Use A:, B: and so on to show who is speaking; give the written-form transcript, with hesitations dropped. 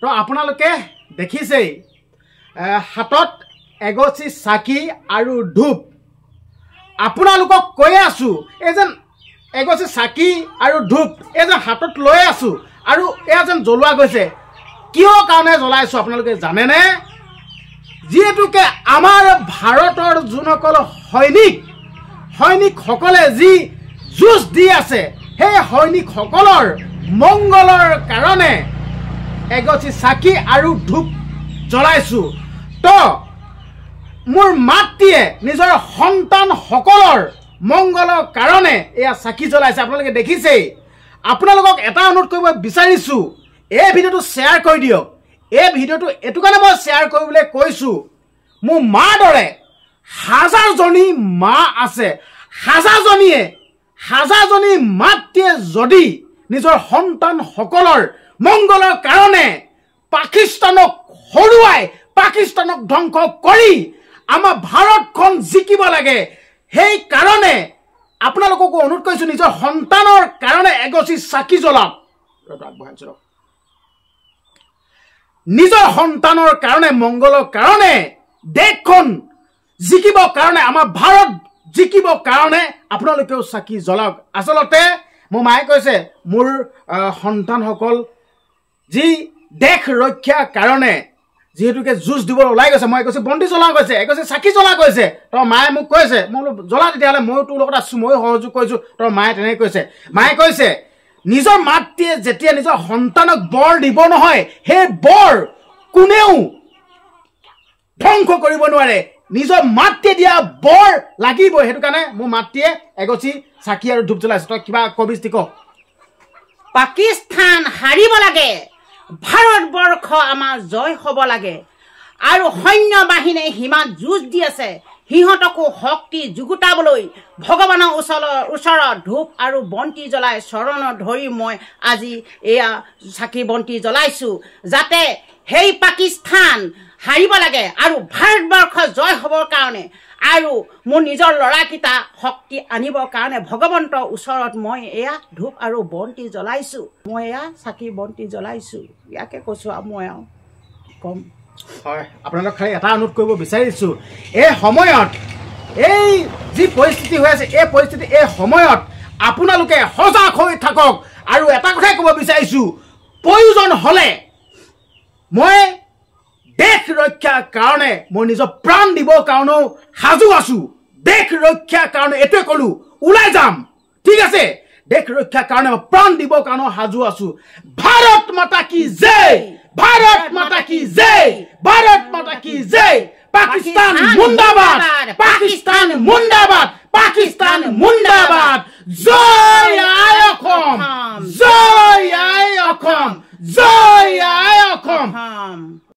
A: তো আপোনালোকে দেখিছেই হাতত এগছি চাকি আৰু ধূপ আপোনালোকক কৈ আছো এই যেন এগছি চাকি আৰু ধূপ এই যেন হাতত লৈ আছো আৰু এয়া যেন জ্বলোৱা গৈছে কিয় কাৰণে জ্বলাইছো আপোনালোকে জানেনে যিহেতুকে আমাৰ ভাৰতৰ যোনসকল সৈনিকসকলে যি যুঁজ দি আছে সেই সৈনিকসকলৰ মংগলৰ কাৰণে এগছি চাকি আৰু ধূপ জ্বলাইছো তো মোৰ মাতৃয়ে নিজৰ সন্তানসকলৰ মংগলৰ কাৰণে এয়া চাকি জ্বলাইছে আপোনালোকে দেখিছেই আপোনালোকক এটা অনুৰোধ কৰিব বিচাৰিছো এই ভিডিঅ'টো শ্বেয়াৰ কৰি দিয়ক এই ভিডিঅ'টো এটো কাৰণে মই শ্বেয়াৰ কৰিবলৈ কৈছো মোৰ মা দৰে হাজাৰজনী মা আছে হাজাৰজনী মাতৃয়ে যদি নিজৰ সন্তানসকলৰ মংগলৰ কাৰণে পাকিস্তানক হৰুৱাই পাকিস্তানক ধ্বংস কৰি আমাৰ ভাৰতখন জিকিব লাগে সেই কাৰণে আপোনালোকক অনুৰোধ কৰিছো নিজৰ সন্তানৰ কাৰণে এগছি চাকি জ্বলাওক নিজৰ সন্তানৰ কাৰণে মংগলৰ কাৰণে দেশখন জিকিব কাৰণে আমাৰ ভাৰত জিকিব কাৰণে আপোনালোকেও চাকি জ্বলাওক আচলতে মোৰ মায়ে কৈছে মোৰ সন্তানসকল যি দেশ ৰক্ষাৰ কাৰণে যেহেতুকে যুঁজ দিব ওলাই গৈছে মই কৈছে বন্তি জ্বলা গৈছে কৈছে চাকি জ্বলা গৈছে তো মায়ে মোক কৈছে মই জ্বলা তেতিয়াহ'লে ময়ো তোৰ লগত আছো ময়ো সহযোগ কৰিছো তো মায়ে তেনেকৈ কৈছে মায়ে কৈছে নিজৰ মাতৃয়ে যেতিয়া নিজৰ সন্তানক বৰ দিব নহয় সেই বৰ কোনেও ধ্বংস কৰিব নোৱাৰে নিজৰ মাতৃয়ে দিয়া বৰ লাগিব সেইটো কাৰণে মোৰ মাতৃয়ে এগছি চাকি আৰু ধূপ জ্বলাইছে তই কিবা কবিষ্টি ক
B: পাকিস্তান হাৰিব লাগে ভাৰতবৰ্ষ আমাৰ জয় হ'ব লাগে আৰু সৈন্য বাহিনী হিমাত যুঁজ দি আছে সিহঁতকো শক্তি যুগুতাবলৈ ভগৱানৰ ওচৰত ধূপ আৰু বন্তি জ্বলাই চৰণত ধৰি মই আজি এয়া চাকি বন্তি জ্বলাইছোঁ যাতে সেই পাকিস্তান হাৰিব লাগে আৰু ভাৰতবৰ্ষ জয় হ'বৰ কাৰণে আৰু মোৰ নিজৰ ল'ৰাকেইটা শক্তি আনিবৰ কাৰণে ভগৱন্তৰ ওচৰত মই এয়া ধূপ আৰু বন্তি জ্বলাইছোঁ মই এয়া চাকি বন্তি জ্বলাইছোঁ ইয়াকে কৈছোঁ আৰু মই আৰু কম
A: হয় আপোনালোক খালি এটা অনুৰোধ কৰিব বিচাৰিছোঁ এই সময়ত এই যি পৰিস্থিতি হৈ আছে এই পৰিস্থিতি এই সময়ত আপোনালোকে সজাগ হৈ থাকক আৰু এটা কথাই ক'ব বিচাৰিছোঁ প্ৰয়োজন হ'লে মই দেশ ৰক্ষাৰ কাৰণে মই নিজৰ প্ৰাণ দিবৰ কাৰণেও সাজু আছো দেশ ৰক্ষাৰ কাৰণে এইটোৱে ক'লো ওলাই যাম ঠিক আছে দেশ ৰক্ষাৰ কাৰণে প্ৰাণ দিবৰ কাৰণেও সাজু আছো ভাৰত মাতা কি জয় ভাৰত মাতা কি জয় ভাৰত মাতা কি জয় পাকিস্তান মুন্দাবাদ পাকিস্তান মুন্দাবাদ পাকিস্তান মুন্দাবাদ জয়